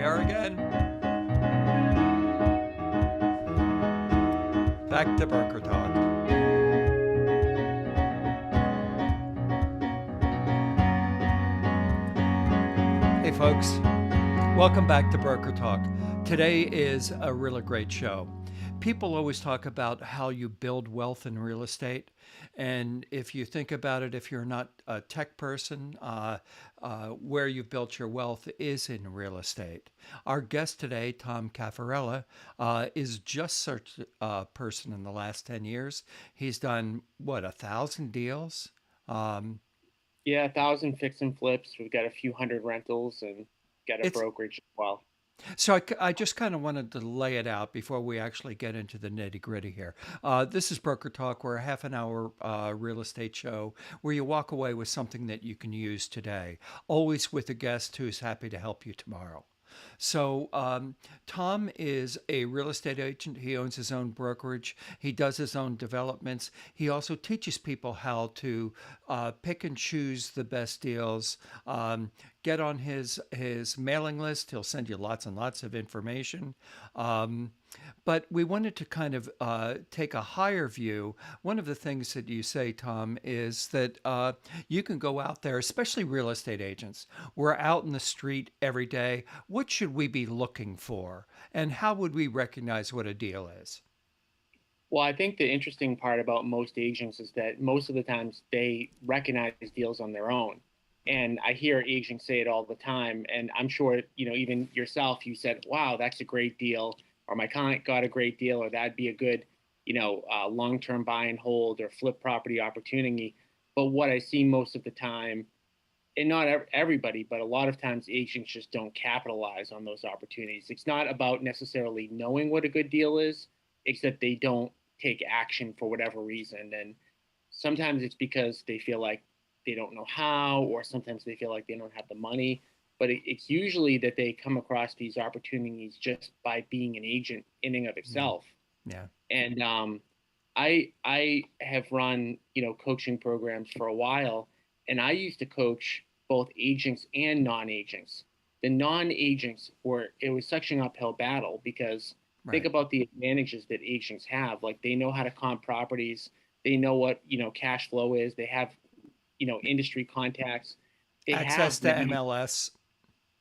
are again. Back to Broker Talk. Hey, folks. Welcome back to Broker Talk. Today is a really great show. People always talk about how you build wealth in real estate. And if you think about it, if you're not a tech person, where you've built your wealth is in real estate. Our guest today, Tom Cafarella, is just such a person in the last 10 years. He's done, what, 1,000 deals? Um, Yeah, 1,000 fix and flips. We've got a few hundred rentals and got a it's brokerage as well. So I just kind of wanted to lay it out before we actually get into the nitty gritty here. This is Broker Talk. We're a half an hour real estate show where you walk away with something that you can use today, always with a guest who's happy to help you tomorrow. So Tom is a real estate agent. He owns his own brokerage. He does his own developments. He also teaches people how to pick and choose the best deals. Get on his mailing list. He'll send you lots and lots of information. Um, but we wanted to kind of take a higher view. One of the things that you say, Tom, is that you can go out there, especially real estate agents. We're out in the street every day. What should we be looking for? And how would we recognize what a deal is? Well, I think the interesting part about most agents is that most of the times they recognize deals on their own. And I hear agents say it all the time. And I'm sure, even yourself, you said, wow, that's a great deal, or my client got a great deal, or that'd be a good, long-term buy and hold or flip property opportunity. But what I see most of the time, and not everybody, but a lot of times agents just don't capitalize on those opportunities. It's not about necessarily knowing what a good deal is, it's that they don't take action for whatever reason. And sometimes it's because they feel like they don't know how, or sometimes they feel like they don't have the money. But it's usually that they come across these opportunities just by being an agent in and of Yeah. itself. Yeah. And I have run coaching programs for a while, and I used to coach both agents and non-agents. The non-agents were it was such an uphill battle because think Right. about the advantages that agents have. Like they know how to comp properties, they know what cash flow is, they have industry contacts, they Access have to 90 MLS.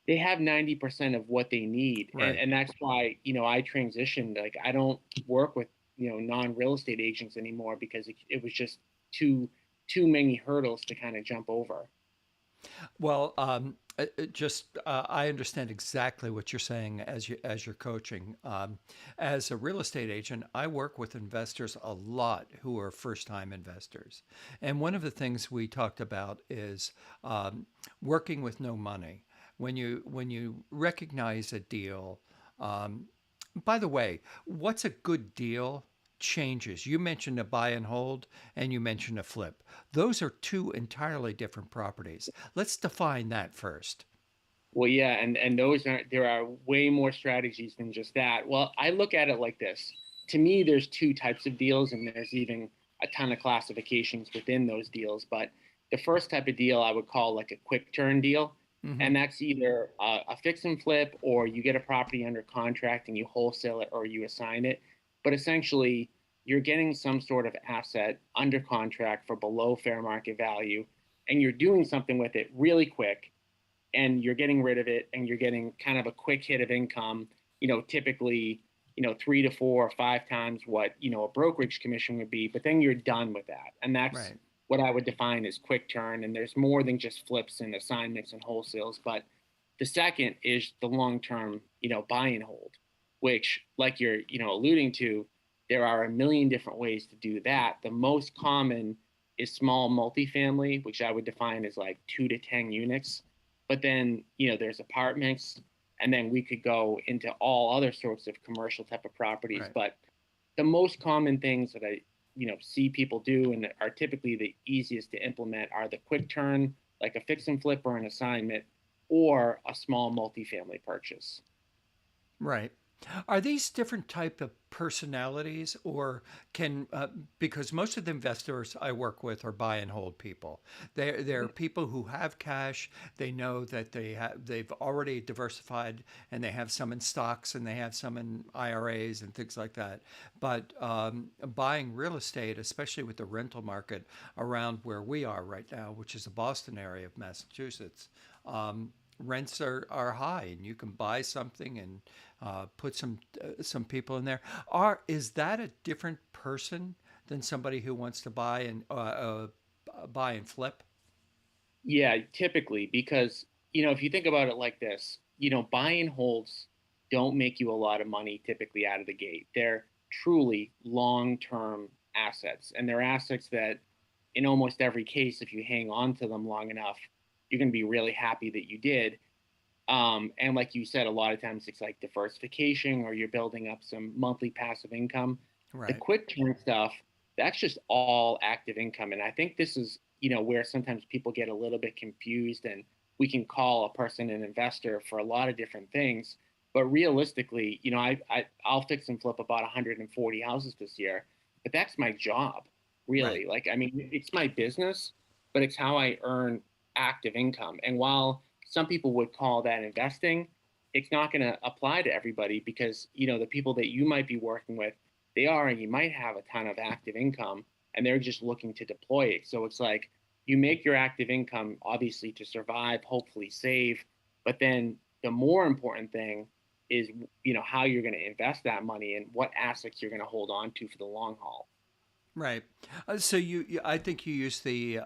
they have 90% of what they need. and Right. and that's why I transitioned. Like I don't work with non-real estate agents anymore because it was just too many hurdles to kind of jump over. Well, I understand exactly what you're saying as you're coaching. As a real estate agent, I work with investors a lot who are first time investors, and one of the things we talked about is working with no money. When you recognize a deal, um, by the way, what's a good deal changes. You mentioned a buy and hold and you mentioned a flip. Those are two entirely different properties. Let's define that first. Well, yeah, and those are there are way more strategies than just that. Well, I look at it like this. To me, there's two types of deals, and there's even a ton of classifications within those deals. But the first type of deal I would call like a quick turn deal, Hmm. and that's either a fix and flip, or you get a property under contract and you wholesale it or you assign it. But essentially, you're getting some sort of asset under contract for below fair market value, and you're doing something with it really quick, and you're getting rid of it, and you're getting kind of a quick hit of income, typically, 3 to 4 or 5 times what, a brokerage commission would be, but then you're done with that. And that's Right. what I would define as quick turn. And there's more than just flips and assignments and wholesales, but the second is the long term, buy and hold, which, like you're, alluding to, there are a million different ways to do that. The most common is small multifamily, which I would define as like 2 to 10 units. But then, there's apartments, and then we could go into all other sorts of commercial type of properties. Right. But the most common things that I, see people do and are typically the easiest to implement are the quick turn, like a fix and flip or an assignment, or a small multifamily purchase. Right. Are these different type of personalities, or can because most of the investors I work with are buy and hold people. They're people who have cash. They know that they've already diversified, and they have some in stocks and they have some in IRAs and things like that. But buying real estate, especially with the rental market around where we are right now, which is the Boston area of Massachusetts, rents are high, and you can buy something and put some people in there. Is that a different person than somebody who wants to buy and flip? Yeah, typically, because, if you think about it like this, buy and holds don't make you a lot of money typically out of the gate. They're truly long-term assets, and they're assets that in almost every case, if you hang on to them long enough, you're going to be really happy that you did. And like you said, a lot of times it's like diversification or you're building up some monthly passive income. The Right. quick turn stuff, that's just all active income. And I think this is, where sometimes people get a little bit confused, and we can call a person an investor for a lot of different things. But realistically, I'll fix and flip about 140 houses this year, but that's my job, Right. really. Like, I mean, it's my business, but it's how I earn active income. And while some people would call that investing, it's not going to apply to everybody, because the people that you might be working with, they already might have a ton of active income and they're just looking to deploy it. So it's like you make your active income obviously to survive, hopefully save, but then the more important thing is how you're going to invest that money and what assets you're going to hold on to for the long haul. Right. So I think you used the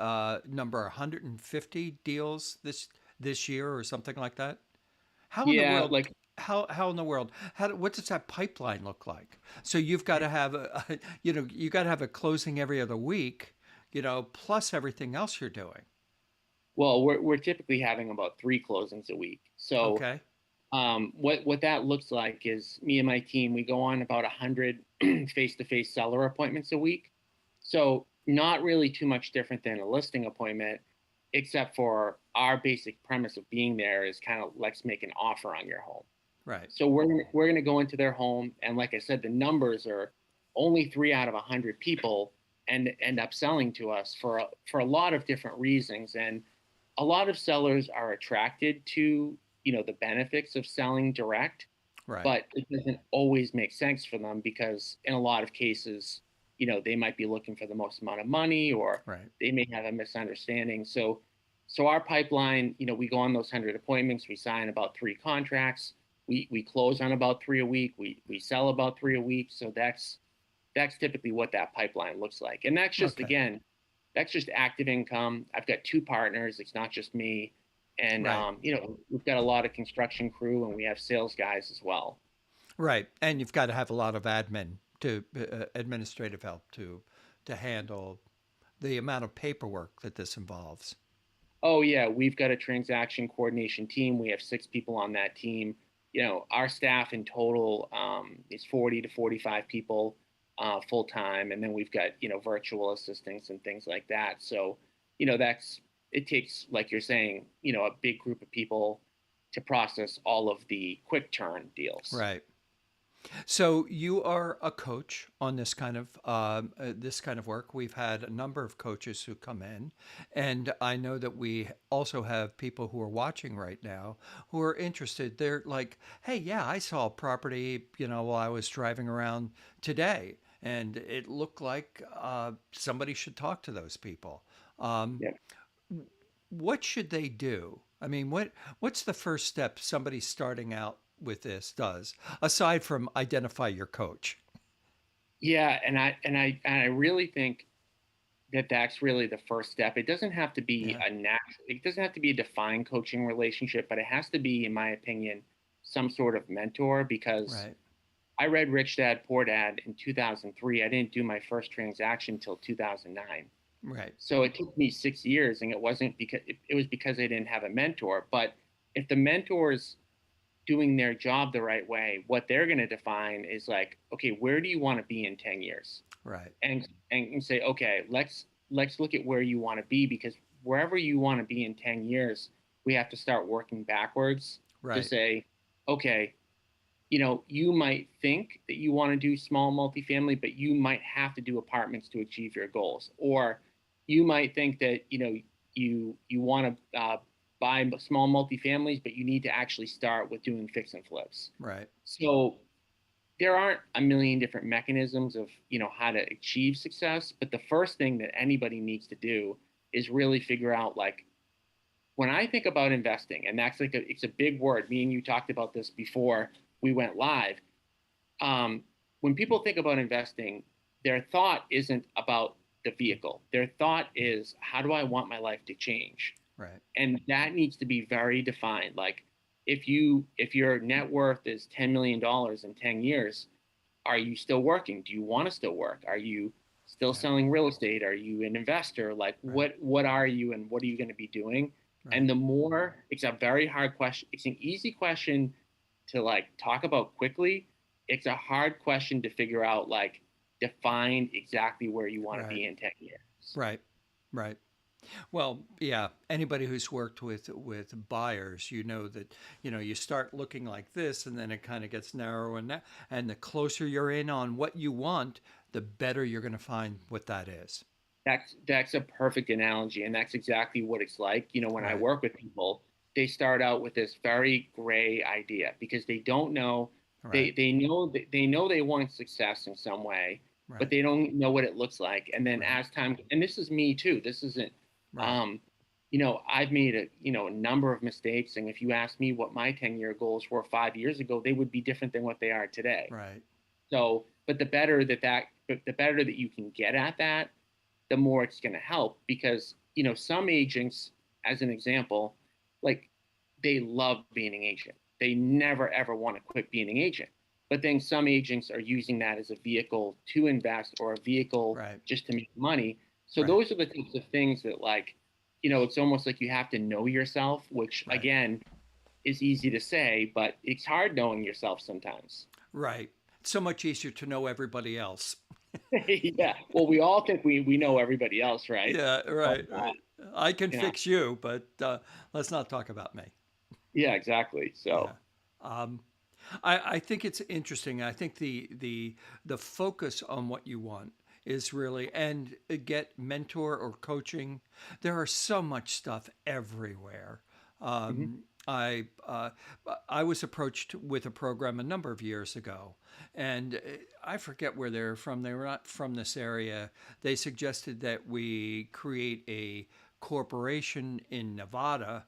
number 150 deals this year or something like that. How in the Yeah, world? like, How in the world? What does that pipeline look like? So you've got to have you got to have a closing every other week, plus everything else you're doing. well, we're typically having about 3 closings a week. So Okay. what that looks like is me and my team, we go on about 100 face-to-face seller appointments a week. So not really too much different than a listing appointment, except for our basic premise of being there is kind of let's make an offer on your home. Right. So we're gonna go into their home, and like I said, the numbers are only 3 out of 100 people and end up selling to us for a lot of different reasons. And a lot of sellers are attracted to the benefits of selling direct, Right. but it doesn't always make sense for them, because in a lot of cases, they might be looking for the most amount of money, or Right. they may have a misunderstanding. So our pipeline, we go on those 100 appointments, we sign about 3 contracts, we close on about 3 a week, we sell about 3 a week. So that's typically what that pipeline looks like. And that's just, Okay. again, that's just active income. I've got 2 partners. It's not just me. And, Right. we've got a lot of construction crew, and we have sales guys as well. Right. And you've got to have a lot of administrative help to handle the amount of paperwork that this involves. Oh, yeah. We've got a transaction coordination team. We have 6 people on that team. Our staff in total is 40 to 45 people full time. And then we've got, virtual assistants and things like that. So, it takes, like you're saying, a big group of people to process all of the quick turn deals. Right. So you are a coach on this kind of work. We've had a number of coaches who come in, and I know that we also have people who are watching right now who are interested. They're like, "Hey, yeah, I saw a property, while I was driving around today, and it looked like somebody should talk to those people." Um, Yeah. what should they do? I mean, what's the first step somebody starting out with this does, aside from identify your coach? Yeah. And I really think that that's really the first step. It doesn't have to be Yeah, it doesn't have to be a defined coaching relationship, but it has to be, in my opinion, some sort of mentor, because right, I read Rich Dad Poor Dad in 2003. I didn't do my first transaction until 2009. right, So it took me 6 years, and it wasn't because it was because I didn't have a mentor. But if the mentor's doing their job the right way, what they're going to define is like, okay, where do you want to be in 10 years? right, And say, okay, let's look at where you want to be, because wherever you want to be in 10 years, we have to start working backwards to right, say, okay, you might think that you want to do small multifamily, but you might have to do apartments to achieve your goals. Or you might think that, you want to buy small multifamilies, but you need to actually start with doing fix and flips. Right. So there aren't a million different mechanisms of, how to achieve success. But the first thing that anybody needs to do is really figure out, like, when I think about investing, and that's like it's a big word. Me and you talked about this before we went live. um, when people think about investing, their thought isn't about the vehicle. Their thought is, how do I want my life to change? Right. And that needs to be very defined. Like, if your net worth is $10 million in 10 years, are you still working? Do you want to still work? Are you still Yeah. selling real estate? Are you an investor? Like, Right. what are you, and what are you going to be doing? Right. And the more, it's a very hard question. It's an easy question to like talk about quickly. It's a hard question to figure out, like, define exactly where you want to Right. be in 10 years. Right. Right. Well, yeah, anybody who's worked with buyers, you know that, you start looking like this and then it kind of gets narrow, and the closer you're in on what you want, the better you're going to find what that is. That's a perfect analogy, and that's exactly what it's like. When I Right. work with people, they start out with this very gray idea because they don't know. Right. They know they want success in some way, but Right. they don't know what it looks like. And then Right. as time, and this is me too. This isn't, Right. um, I've made a number of mistakes, and if you ask me what my 10-year goals were 5 years ago, they would be different than what they are today. Right. So, but the better that you can get at that, the more it's going to help. Because some agents, as an example, like, they love being an agent. They never ever want to quit being an agent. But then some agents are using that as a vehicle to invest, or a vehicle Right. just to make money. So Right. those are the types of things that, like, it's almost like you have to know yourself, which Right. again is easy to say, but it's hard knowing yourself sometimes. Right. It's so much easier to know everybody else. Yeah. Well, we all think we know everybody else, right? Yeah. But Right. Right. I can yeah, fix you, but let's not talk about me. yeah, exactly. Yeah. So Um, I think it's interesting. I think the focus on what you want is really, and get mentor or coaching. There are so much stuff everywhere. mhm. I was approached with a program a number of years ago, and I forget where they're from. They were not from this area. They suggested that we create a corporation in Nevada,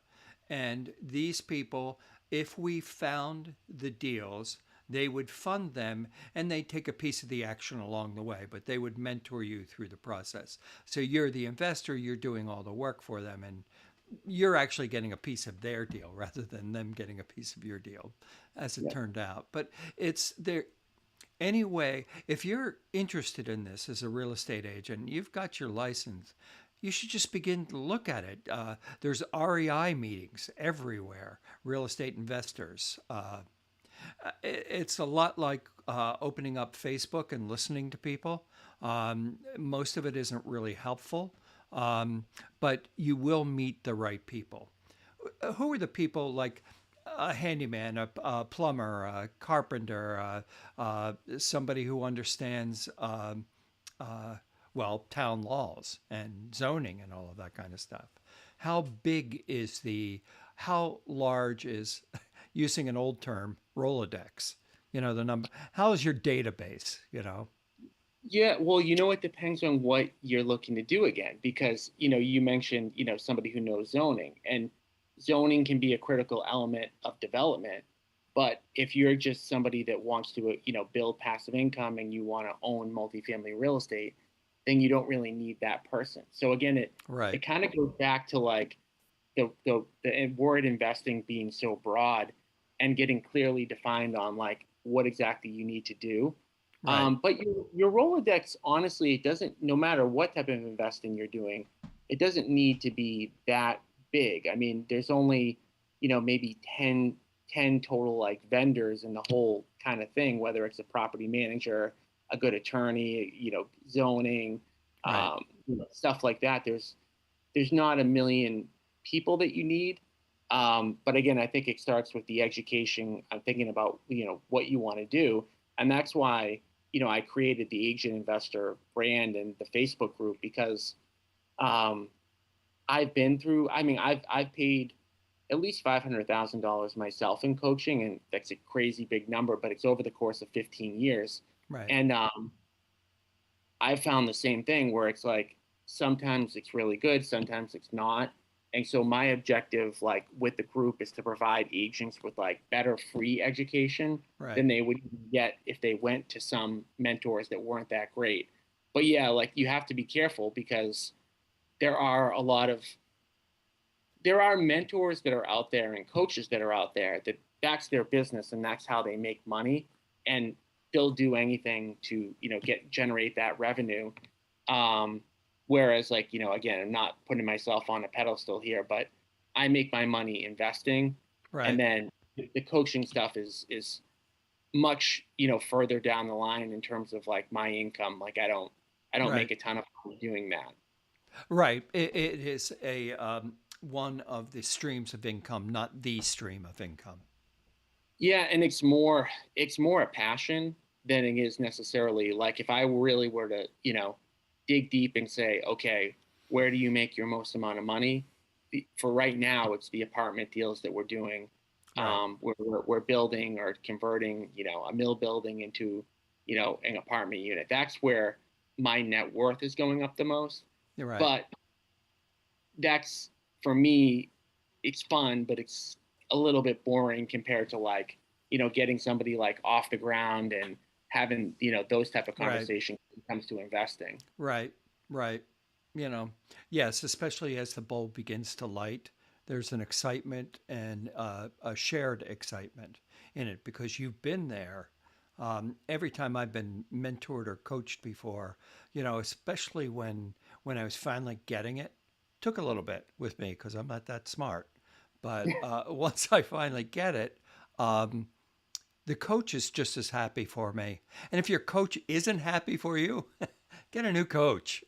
and these people, if we found the deals, they would fund them and they'd take a piece of the action along the way, but they would mentor you through the process. So you're the investor, you're doing all the work for them, and you're actually getting a piece of their deal rather than them getting a piece of your deal, as it Yeah. turned out. But it's there. Anyway, if you're interested in this as a real estate agent, you've got your license, you should just begin to look at it. There's REI meetings everywhere, real estate investors. It's a lot like opening up Facebook and listening to people. Most of it isn't really helpful, um, but you will meet the right people. Who are the people, like a handyman, a plumber, a carpenter, somebody who understands, well, town laws and zoning and all of that kind of stuff? How big is how large is, using an old term, Rolodex? The number. How is your database? Yeah, well, it depends on what you're looking to do again, because you mentioned somebody who knows zoning, and zoning can be a critical element of development. But if you're just somebody that wants to build passive income, and you want to own multifamily real estate, then you don't really need that person. So again, it Right. kind of goes back to, like, the word investing being so broad, and getting clearly defined on, like, what exactly you need to do. Right. But your Rolodex, honestly, it doesn't, no matter what type of investing you're doing, it doesn't need to be that big. I mean, there's only, maybe 10 total, like, vendors in the whole kind of thing, whether it's a property manager, a good attorney, zoning, Right. stuff like that. There's not a million people that you need. But again, I think it starts with the education. I'm thinking about, what you want to do. And that's why, I created the Agent Investor brand and the Facebook group because um, I've been through, I mean, I've paid at least $500,000 myself in coaching. And that's a crazy big number, but it's over the course of 15 years. Right. And I found the same thing where it's like sometimes it's really good, sometimes it's not. And so my objective, like with the group, is to provide agents with like better free education Right. than they would get if they went to some mentors that weren't that great. But yeah, like you have to be careful because there are a lot of there are mentors that are out there and coaches that are out there that that's their business and that's how they make money, and they'll do anything to generate that revenue. um, Whereas, like, again, I'm not putting myself on a pedestal here, but I make my money investing, and Right. then the coaching stuff is much further down the line in terms of like my income. Like I don't Right. make a ton of money doing that. Right. It is a one of the streams of income, not the stream of income. Yeah, and it's more a passion than it is necessarily like if I really were to, dig deep and say, okay, where do you make your most amount of money? For right now, it's the apartment deals that we're doing. Right. We're building or converting, a mill building into, an apartment unit. That's where my net worth is going up the most. You're right. But that's for me, it's fun, but it's a little bit boring compared to like, getting somebody like off the ground and having, those type of Right. conversations when it comes to investing. Right. Right. You know, yes, especially as the bulb begins to light, there's an excitement and a shared excitement in it because you've been there. Every time I've been mentored or coached before, especially when I was finally getting it, took a little bit with me because I'm not that smart. But once I finally get it, um, the coach is just as happy for me. And if your coach isn't happy for you, get a new coach.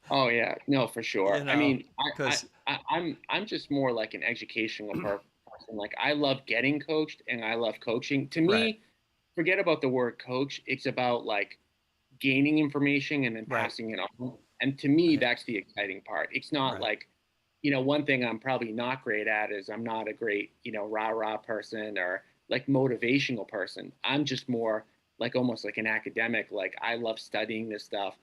Oh yeah, no, for sure. You I know, mean, because I'm just more like an educational person. Like I love getting coached and I love coaching. To right, me, forget about the word coach. It's about like gaining information and then right, passing it on. And to me, right, that's the exciting part. It's not right, like, one thing I'm probably not great at is I'm not a great, rah rah person or like motivational person. I'm just more like almost like an academic. Like I love studying this stuff,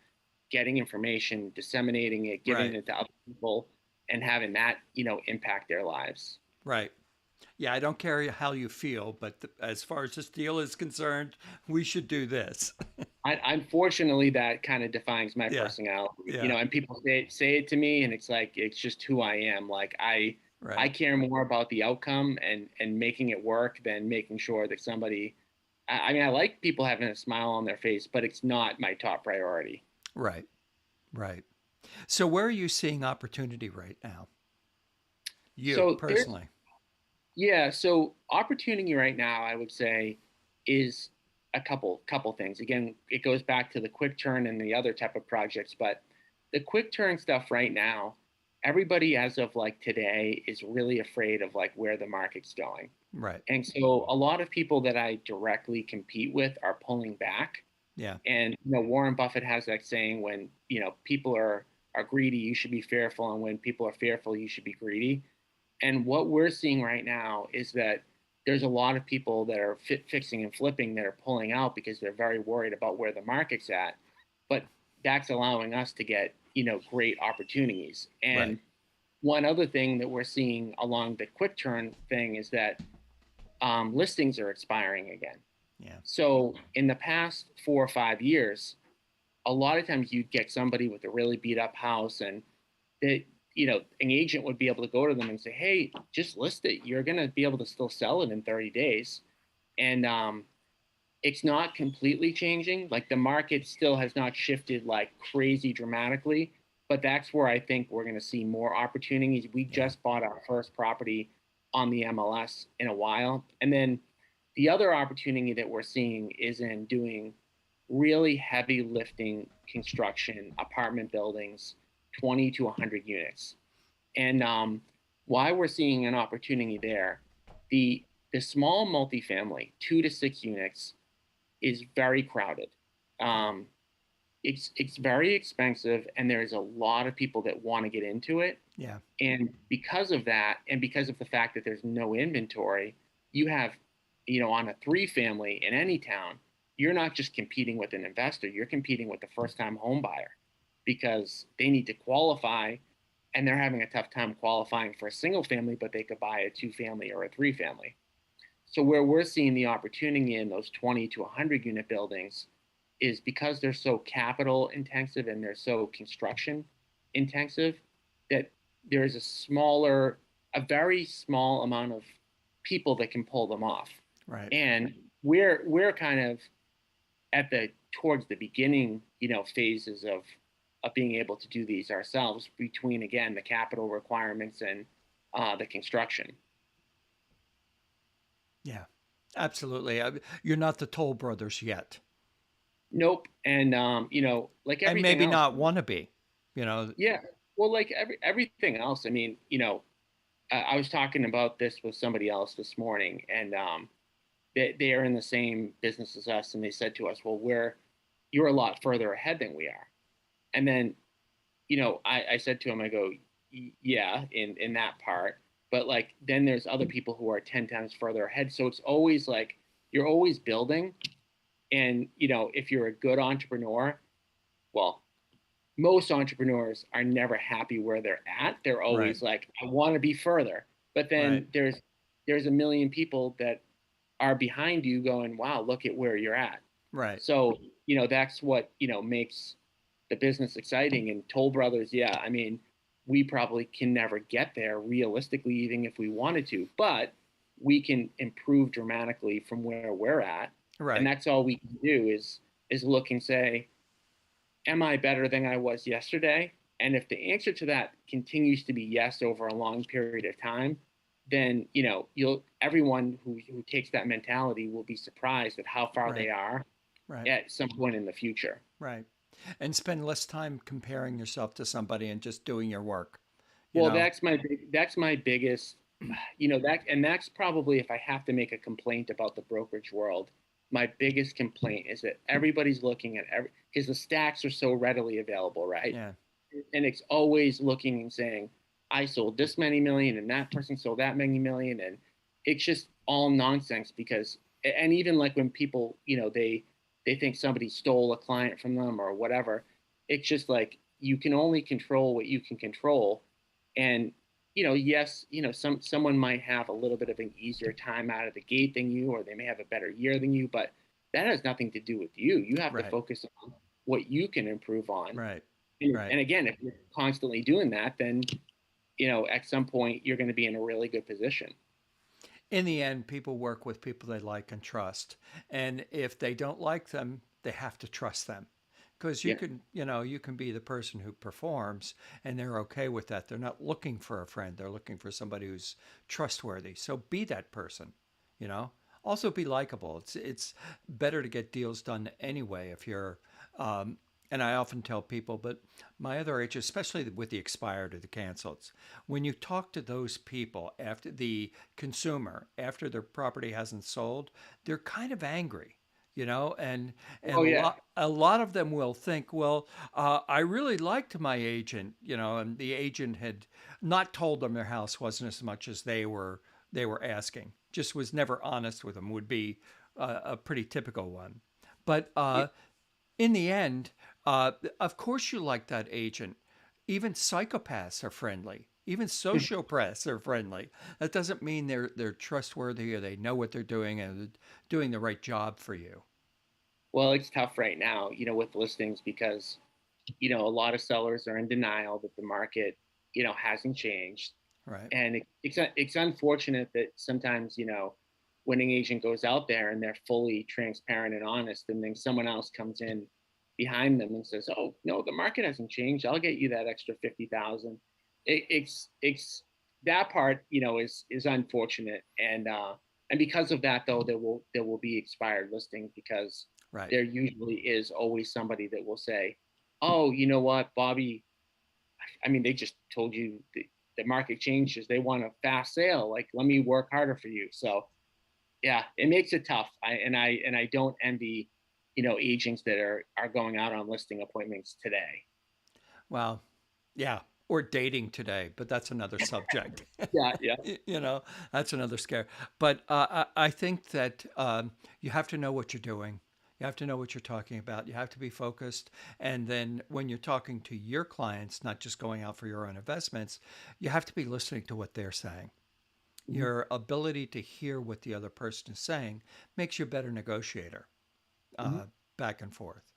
getting information, disseminating it, giving right, it to other people, and having that, impact their lives. right. Yeah, I don't care how you feel, but as far as this deal is concerned, we should do this. Unfortunately, that kind of defines my Yeah, personality, yeah, and people say it to me, and it's like it's just who I am. Like I right, care more about the outcome and making it work than making sure that somebody. I mean, I like people having a smile on their face, but it's not my top priority. right, right. So, where are you seeing opportunity right now? You So there's personally. Yeah, so opportunity right now, I would say, is a couple things. Again, it goes back to the quick turn and the other type of projects, but the quick turn stuff right now, everybody as of like today is really afraid of like where the market's going. Right. And so a lot of people that I directly compete with are pulling back. Yeah. And Warren Buffett has that saying when, people are greedy, you should be fearful, and when people are fearful, you should be greedy. And what we're seeing right now is that there's a lot of people that are fixing and flipping that are pulling out because they're very worried about where the market's at. But that's allowing us to get, great opportunities. Right. And one other thing that we're seeing along the quick turn thing is that listings are expiring again. Yeah. So in the past 4 or 5 years, a lot of times you'd get somebody with a really beat up house and that an agent would be able to go to them and say, hey, just list it, you're going to be able to still sell it in 30 days. And it's not completely changing, like the market still has not shifted like crazy dramatically, but that's where I think we're going to see more opportunities. We Yeah. just bought our first property on the MLS in a while, and then the other opportunity that we're seeing is in doing really heavy lifting construction, apartment buildings, 20 to 100 units. And why we're seeing an opportunity there. The small multifamily, 2 to 6 units, is very crowded. Right. Um, it's very expensive, and there's a lot of people that want to get into it. Yeah. And because of that, and because of the fact that there's no inventory, you have, on a 3 family in any town, you're not just competing with an investor, you're competing with the first time home buyer because they need to qualify and they're having a tough time qualifying for a single family, but they could buy a 2 family or a 3 family. So where we're seeing the opportunity in those 20 to 100 unit buildings is because they're so capital intensive and they're so construction intensive that there's a very small amount of people that can pull them off. Right. And we're kind of at the towards the beginning, phases of being able to do these ourselves between again the capital requirements and the construction. Yeah. Absolutely. You're not the Toll Brothers yet, Nope. And like and everything maybe else, not want to be. You know. yeah. Well, like everything else, I mean, I was talking about this with somebody else this morning, and they are in the same business as us, and they said to us, "Well, you're a lot further ahead than we are." And then, I said to him, I go, "Yeah, in that part, but like then there's other people who are 10 times further ahead. So it's always like you're always building, and if you're a good entrepreneur, well, most entrepreneurs are never happy where they're at. They're Right. always like, I want to be further. But Right. then there's a million people that are behind you going, wow, look at where you're at. Right. So, that's what, makes the business exciting. And Toll Brothers, yeah, I mean, we probably can never get there realistically, even if we wanted to, but we can improve dramatically from where we're at. And Right. that's all we can do is look and say, am I better than I was yesterday? And if the answer to that continues to be yes over a long period of time, then you'll everyone who takes that mentality will be surprised at how far they Right. are Right. at some point in the future. Right. And spend less time comparing yourself to somebody and just doing your work, you Well, know? that's my biggest, that's probably if I have to make a complaint about the brokerage world, my biggest complaint is that everybody's looking at because the stacks are so readily available, right? Yeah. And it's always looking and saying, I sold this many million and that person sold that many million. And it's just all nonsense because, and even like when people, they think somebody stole a client from them or whatever, it's just like you can only control what you can control. And, yes, someone might have a little bit of an easier time out of the gate than you, or they may have a better year than you, but that has nothing to do with you. You have to Right. focus on what you can improve on. Right. Right. And again, if you're constantly doing that, then at some point you're going to be in a really good position. In the end, people work with people they like and trust. And if they don't like them, they have to trust them. Because Yeah. you can be the person who performs and they're okay with that. They're not looking for a friend. They're looking for somebody who's trustworthy. So be that person, you know? Also be likable. It's better to get deals done anyway if you're um, and I often tell people, but my other age, especially with the expired or the canceled, when you talk to those people after the consumer, after their property hasn't sold, they're kind of angry, and Oh yeah. a lot of them will think, well, I really liked my agent, and the agent had not told them their house wasn't as much as they were asking, just was never honest with them, would be a pretty typical one. But Yeah. in the end, of course you like that agent. Even psychopaths are friendly. Even sociopaths are friendly. That doesn't mean they're trustworthy or they know what they're doing and they're doing the right job for you. Well, it's tough right now, with listings because a lot of sellers are in denial that the market, hasn't changed, Right. and it's unfortunate that sometimes winning agent goes out there and they're fully transparent and honest, and then someone else comes in behind them and says, "Oh no, the market hasn't changed. I'll get you that extra 50,000." It's that part is unfortunate, and because of that though there will be expired listings because Right. there usually is always somebody that will say, "Oh, you know what, Bobby? I mean, they just told you." the market changes, they want a fast sale. Like, let me work harder for you. So yeah, it makes it tough. I don't envy, agents that are going out on listing appointments today. Well, yeah, or dating today, but that's another subject. Yeah, yeah. You know, that's another scare. But I think that you have to know what you're doing. You have to know what you're talking about. You have to be focused. And then when you're talking to your clients, not just going out for your own investments, you have to be listening to what they're saying. Mhm. Your ability to hear what the other person is saying makes you a better negotiator, Mhm. uh, back and forth.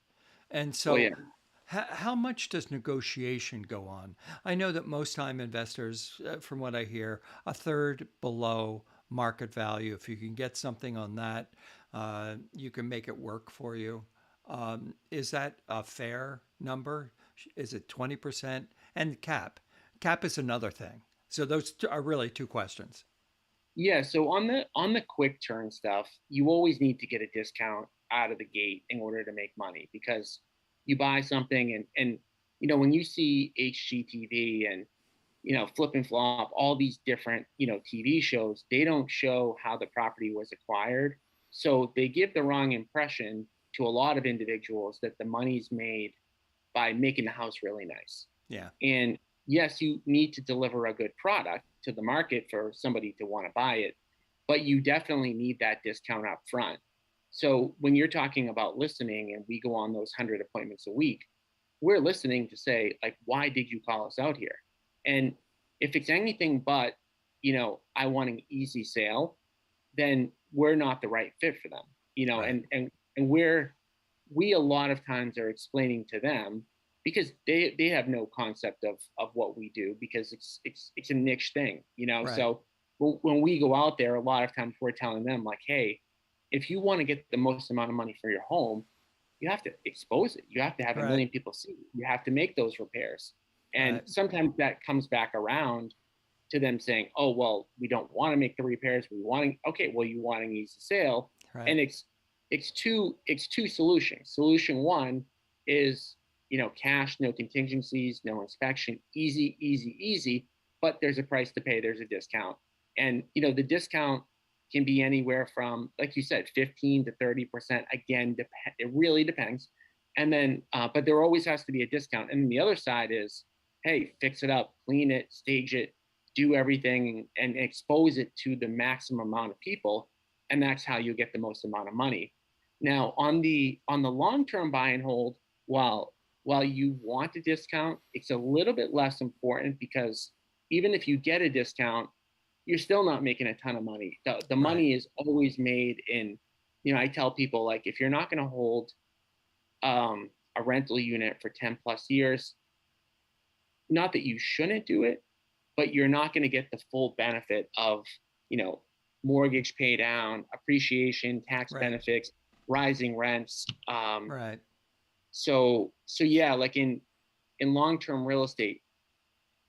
And Well, yeah. so, how much does negotiation go on? I know that most time investors, from what I hear, a third below market value. If you can get something on that, you can make it work for you. Is that a fair number? Is it 20%? And cap? Cap is another thing. So those are really two questions. Yeah, so on the quick turn stuff, you always need to get a discount out of the gate in order to make money, because you buy something, and when you see HGTV and Flip and Flop, all these different TV shows, they don't show how the property was acquired. So they give the wrong impression to a lot of individuals that the money's made by making the house really nice. Yeah. And yes, you need to deliver a good product to the market for somebody to want to buy it, but you definitely need that discount up front. So when you're talking about listening and we go on those 100 appointments a week, we're listening to say, like, why did you call us out here? And if it's anything but, I want an easy sale, then we're not the right fit for them. Right. And we a lot of times are explaining to them, because they have no concept of what we do, because it's a niche thing. Right. So when we go out there, a lot of times we're telling them, like, hey, if you want to get the most amount of money for your home, you have to expose it. You have to have a Right. million people see it. You have to make those repairs. And Right. sometimes that comes back around to them saying, oh, well, we don't want to make the repairs. We want to, okay, well, you want an easy sale. Right. And it's two solutions. Solution one is, cash, no contingencies, no inspection, easy, easy, easy, but there's a price to pay, there's a discount. And the discount can be anywhere from, like you said, 15 to 30%. Again, it really depends. And then but there always has to be a discount. And then the other side is, hey, fix it up, clean it, stage it, do everything, and expose it to the maximum amount of people, and that's how you get the most amount of money. Now on the long-term buy and hold, while you want a discount, it's a little bit less important, because even if you get a discount, you're still not making a ton of money. The Right. money is always made in, I tell people, like, if you're not going to hold a rental unit for 10 plus years, not that you shouldn't do it, but you're not going to get the full benefit of, you know, mortgage pay down, appreciation, tax Right. benefits, rising rents. Right. So yeah, like in long-term real estate,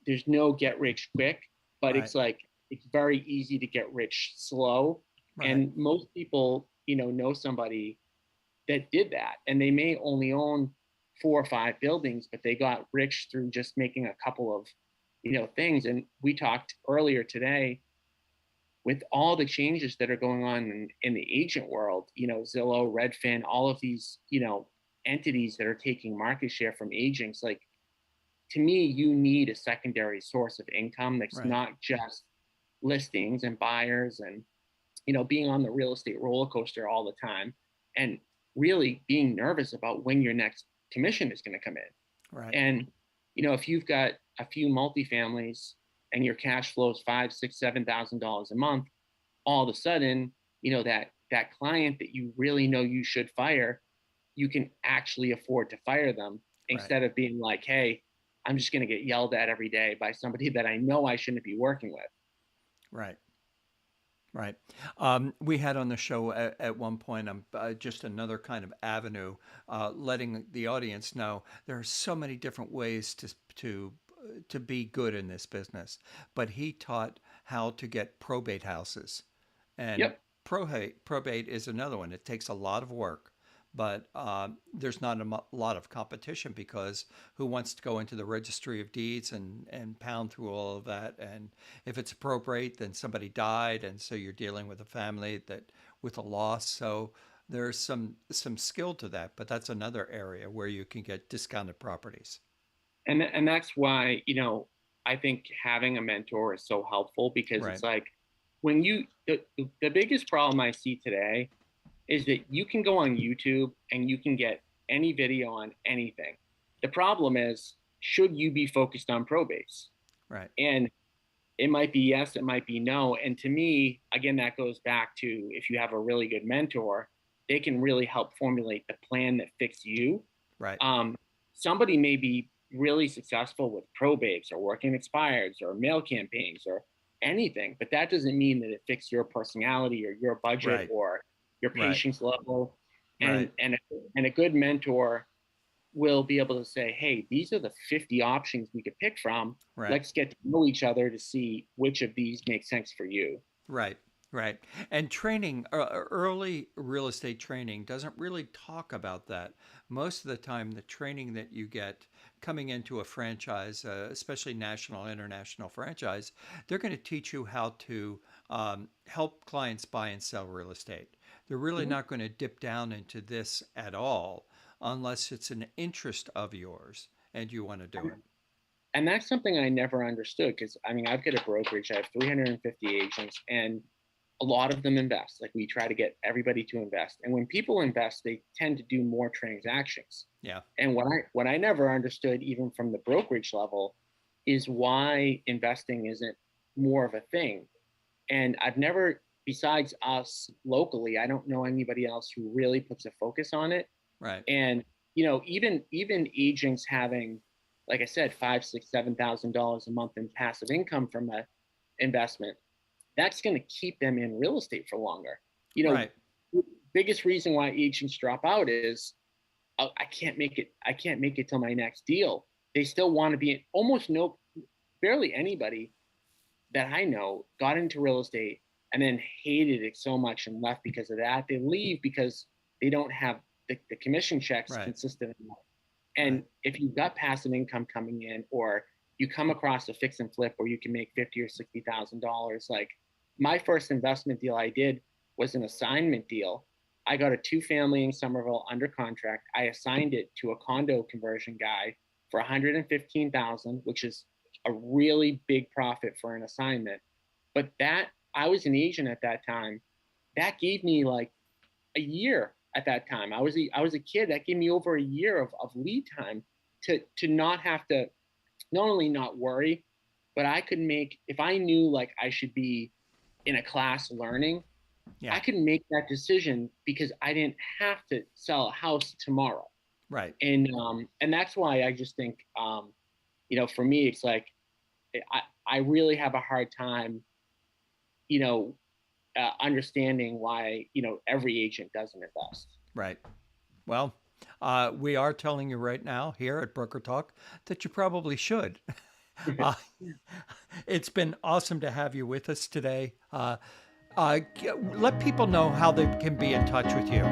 there's no get rich quick, but Right. it's very easy to get rich slow. Right. And most people, know somebody that did that, and they may only own 4 or 5 buildings, but they got rich through just making a couple of, things. And we talked earlier today, with all the changes that are going on in the agent world, Zillow, Redfin, all of these, entities that are taking market share from agents. Like, to me, you need a secondary source of income that's Right. not just listings and buyers, and being on the real estate roller coaster all the time, and really being nervous about when your next commission is going to come Right. in. And if you've got a few multifamilies and your cash flows 5, 6, 7 thousand dollars a month, all of a sudden, that client that you really know you should fire, you can actually afford to fire them, Right. instead of being like, hey, I'm just going to get yelled at every day by somebody that I know I shouldn't be working with. Right. Right. We had on the show at one point, just another kind of avenue, letting the audience know there are so many different ways to be good in this business. But he taught how to get probate houses, and Yep. probate is another one. It takes a lot of work, but there's not a lot of competition because who wants to go into the registry of deeds and pound through all of that? And if it's a probate, then somebody died, and so you're dealing with a family that with a loss. So there's some skill to that, but that's another area where you can get discounted properties. And that's why, I think having a mentor is so helpful, because Right. it's like when the biggest problem I see today is that you can go on YouTube and you can get any video on anything. The problem is, should you be focused on probates? Right. And it might be yes, it might be no. And to me, again, that goes back to, if you have a really good mentor, they can really help formulate the plan that fits you. Right. Um, Somebody may be really successful with probates or working expireds or mail campaigns or anything, but that doesn't mean that it fits your personality or your budget Right. or your Right. patience level. And Right. and a good mentor will be able to say, hey, these are the 50 options we could pick from. Right. Let's get to know each other to see which of these makes sense for you. Right, right. And training, early real estate training doesn't really talk about that. Most of the time, the training that you get coming into a franchise, especially national, international franchise, they're going to teach you how to help clients buy and sell real estate. They're really Mhm. not going to dip down into this at all unless it's an interest of yours and you want to do it. And that's something I never understood, because I mean, I've got a brokerage, I have 350 agents, and a lot of them invest. Like, we try to get everybody to invest. And when people invest, they tend to do more transactions. Yeah, And what I never understood, even from the brokerage level, is why investing isn't more of a thing. And I've never, besides us locally, I don't know anybody else who really puts a focus on it. right, And even agents having, like I said, five, six, $7,000 a month in passive income from a investment, that's going to keep them in real estate for longer. You right, know, biggest reason why agents drop out is, oh, I can't make it. I can't make it till my next deal. They still want to be in. Almost no, barely anybody that I know got into real estate and then hated it so much and left because of that. They leave because they don't have the commission checks right, consistent enough. right, And if you've got passive income coming in, or you come across a fix and flip where you can make 50 or $60,000, like my first investment deal I did was an assignment deal. I got a two-family in Somerville under contract. I assigned it to a condo conversion guy for 115,000, which is a really big profit for an assignment. But that, I was an agent at that time. That gave me like a year at that time. I was a kid. That gave me over a year of lead time to not have to, not only not worry, but I could make, if I knew like I should be in a class learning, yeah, I could make that decision because I didn't have to sell a house tomorrow. right. And that's why I just think, for me, it's like I really have a hard time, you know, understanding why every agent doesn't invest. Right. Well, we are telling you right now here at Broker Talk that you probably should. Uh, it's been awesome to have you with us today. Let people know how they can be in touch with you.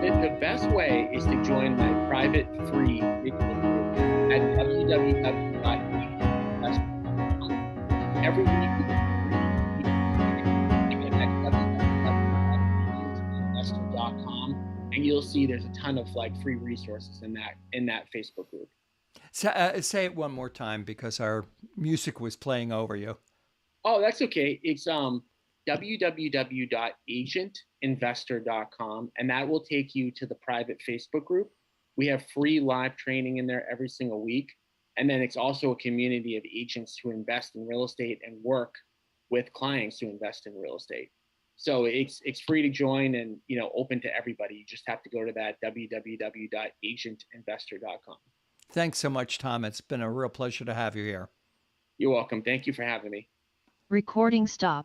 The best way is to join my private free Facebook group at www.agentsinvestor.com. Every week we get free again at www.agentinvestor.com, and you'll see there's a ton of like free resources in that Facebook group. Say it one more time because our music was playing over you. Oh, that's okay. It's www.agentinvestor.com, and that will take you to the private Facebook group. We have free live training in there every single week. And then it's also a community of agents who invest in real estate and work with clients who invest in real estate. So it's free to join, and open to everybody. You just have to go to that www.agentinvestor.com. Thanks so much, Tom. It's been a real pleasure to have you here. You're welcome. Thank you for having me. Recording stopped.